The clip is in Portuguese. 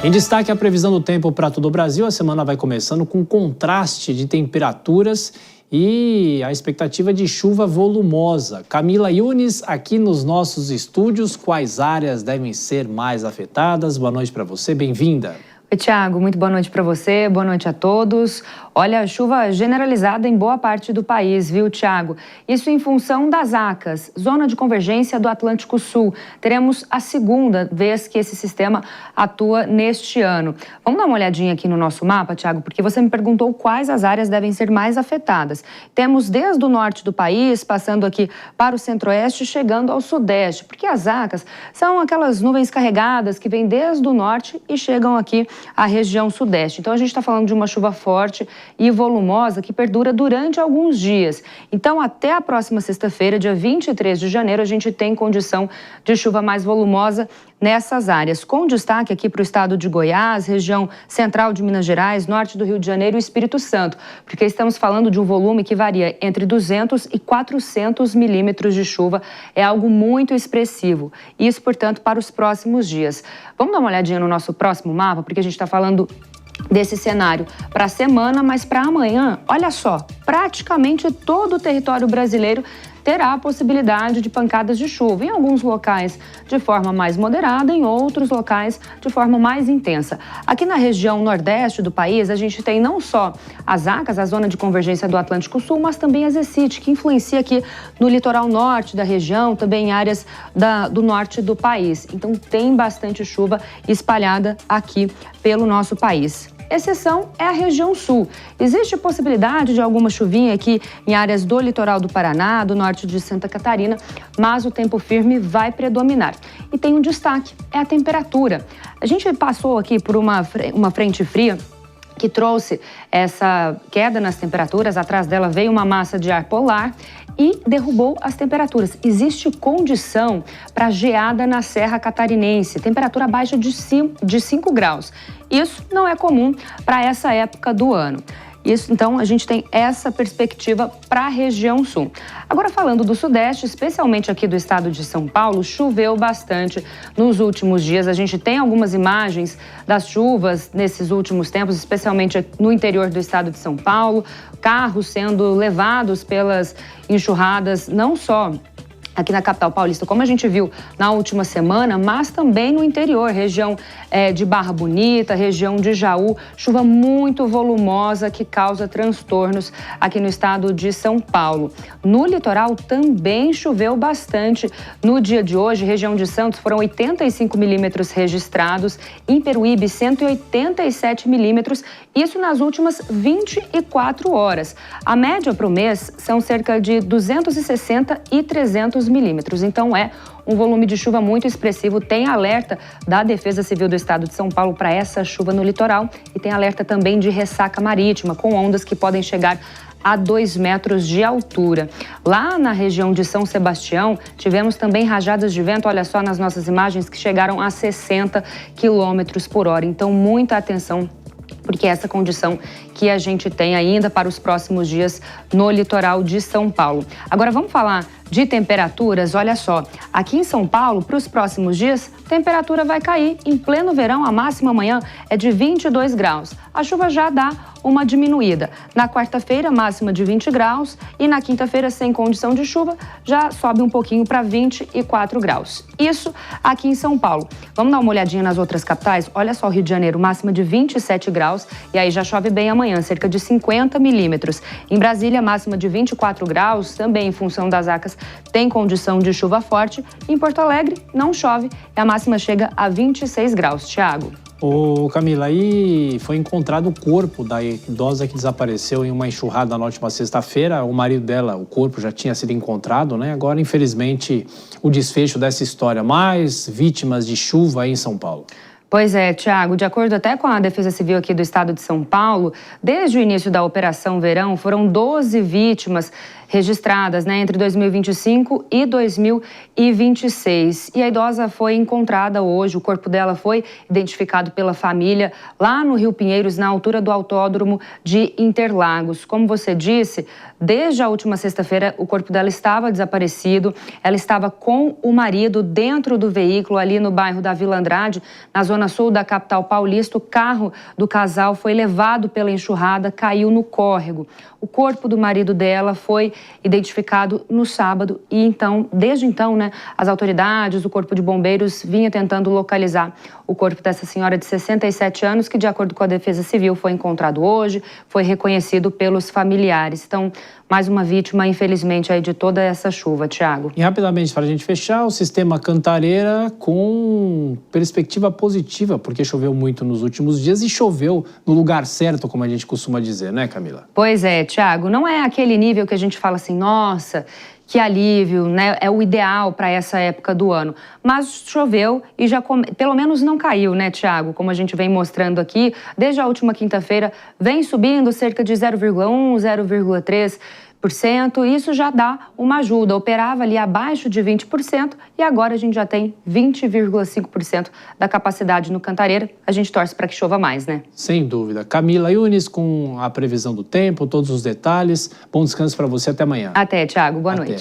Em destaque, a previsão do tempo para todo o Brasil. A semana vai começando com contraste de temperaturas e a expectativa de chuva volumosa. Camila Yunes, aqui nos nossos estúdios, quais áreas devem ser mais afetadas? Boa noite para você, bem-vinda. Oi, Thiago, muito boa noite para você, boa noite a todos. Olha, chuva generalizada em boa parte do país, viu, Thiago? Isso em função das ACAS, Zona de Convergência do Atlântico Sul. Teremos a segunda vez que esse sistema atua neste ano. Vamos dar uma olhadinha aqui no nosso mapa, Thiago, porque você me perguntou quais as áreas devem ser mais afetadas. Temos desde o norte do país, passando aqui para o centro-oeste, chegando ao sudeste, porque as ACAS são aquelas nuvens carregadas que vêm desde o norte e chegam aqui à região sudeste. Então, a gente está falando de uma chuva forte e volumosa que perdura durante alguns dias. Então, até a próxima sexta-feira, dia 23 de janeiro, a gente tem condição de chuva mais volumosa nessas áreas, com destaque aqui para o estado de Goiás, região central de Minas Gerais, norte do Rio de Janeiro e Espírito Santo, porque estamos falando de um volume que varia entre 200 e 400 milímetros de chuva. É algo muito expressivo. Isso, portanto, para os próximos dias. Vamos dar uma olhadinha no nosso próximo mapa, porque a gente está falando desse cenário para a semana, mas para amanhã, olha só, praticamente todo o território brasileiro terá a possibilidade de pancadas de chuva, em alguns locais de forma mais moderada, em outros locais de forma mais intensa. Aqui na região nordeste do país, a gente tem não só as ACAS, a Zona de Convergência do Atlântico Sul, mas também a ZECIT, que influencia aqui no litoral norte da região, também em áreas do norte do país. Então tem bastante chuva espalhada aqui pelo nosso país. Exceção é a região sul. Existe possibilidade de alguma chuvinha aqui em áreas do litoral do Paraná, do norte de Santa Catarina, mas o tempo firme vai predominar. E tem um destaque, é a temperatura. A gente passou aqui por uma frente fria que trouxe essa queda nas temperaturas. Atrás dela veio uma massa de ar polar e derrubou as temperaturas. Existe condição para geada na Serra Catarinense, temperatura abaixo de 5 graus. Isso não é comum para essa época do ano. Isso, então, a gente tem essa perspectiva para a região sul. Agora, falando do sudeste, especialmente aqui do estado de São Paulo, choveu bastante nos últimos dias. A gente tem algumas imagens das chuvas nesses últimos tempos, especialmente no interior do estado de São Paulo, carros sendo levados pelas enxurradas, não só aqui na capital paulista, como a gente viu na última semana, mas também no interior, região de Barra Bonita, região de Jaú, chuva muito volumosa que causa transtornos aqui no estado de São Paulo. No litoral também choveu bastante. No dia de hoje, região de Santos, foram 85 milímetros registrados, em Peruíbe 187 milímetros, isso nas últimas 24 horas. A média para o mês são cerca de 260 e 300 milímetros. Então é um volume de chuva muito expressivo. Tem alerta da Defesa Civil do Estado de São Paulo para essa chuva no litoral e tem alerta também de ressaca marítima, com ondas que podem chegar a 2 metros de altura. Lá na região de São Sebastião, tivemos também rajadas de vento, olha só nas nossas imagens, que chegaram a 60 quilômetros por hora. Então, muita atenção, porque é essa condição que a gente tem ainda para os próximos dias no litoral de São Paulo. Agora vamos falar de temperaturas. Olha só, aqui em São Paulo, para os próximos dias, a temperatura vai cair. Em pleno verão, a máxima amanhã é de 22 graus. A chuva já dá uma diminuída. Na quarta-feira, máxima de 20 graus e na quinta-feira, sem condição de chuva, já sobe um pouquinho para 24 graus. Isso aqui em São Paulo. Vamos dar uma olhadinha nas outras capitais? Olha só, o Rio de Janeiro, máxima de 27 graus e aí já chove bem amanhã, cerca de 50 milímetros. Em Brasília, máxima de 24 graus, também em função das ACAS, tem condição de chuva forte. Em Porto Alegre, não chove e a máxima chega a 26 graus. Thiago. Ô Camila, aí foi encontrado o corpo da idosa que desapareceu em uma enxurrada na última sexta-feira. O marido dela, o corpo já tinha sido encontrado, né? Agora, infelizmente, o desfecho dessa história. Mais vítimas de chuva aí em São Paulo. Pois é, Thiago, de acordo até com a Defesa Civil aqui do estado de São Paulo, desde o início da Operação Verão, foram 12 vítimas registradas, entre 2025 e 2026. E a idosa foi encontrada hoje, o corpo dela foi identificado pela família lá no Rio Pinheiros, na altura do Autódromo de Interlagos. Como você disse, desde a última sexta-feira o corpo dela estava desaparecido, ela estava com o marido dentro do veículo ali no bairro da Vila Andrade, na zona zona sul da capital paulista, o carro do casal foi levado pela enxurrada, caiu no córrego. O corpo do marido dela foi identificado no sábado e desde então, as autoridades, o Corpo de Bombeiros vinha tentando localizar o corpo dessa senhora de 67 anos, que de acordo com a Defesa Civil foi encontrado hoje, foi reconhecido pelos familiares. Então, mais uma vítima, infelizmente, aí de toda essa chuva, Thiago. E rapidamente, para a gente fechar, o sistema Cantareira com perspectiva positiva, porque choveu muito nos últimos dias e choveu no lugar certo, como a gente costuma dizer, né, Camila? Pois é, Thiago, não é aquele nível que a gente fala assim, nossa, que alívio, é o ideal para essa época do ano. Mas choveu e pelo menos não caiu, Thiago? Como a gente vem mostrando aqui, desde a última quinta-feira, vem subindo cerca de 0,1%, 0,3%. Isso já dá uma ajuda. Operava ali abaixo de 20% e agora a gente já tem 20,5% da capacidade no Cantareira. A gente torce para que chova mais, Sem dúvida. Camila Yunis com a previsão do tempo, todos os detalhes. Bom descanso para você. Até amanhã. Até, Thiago. Boa noite.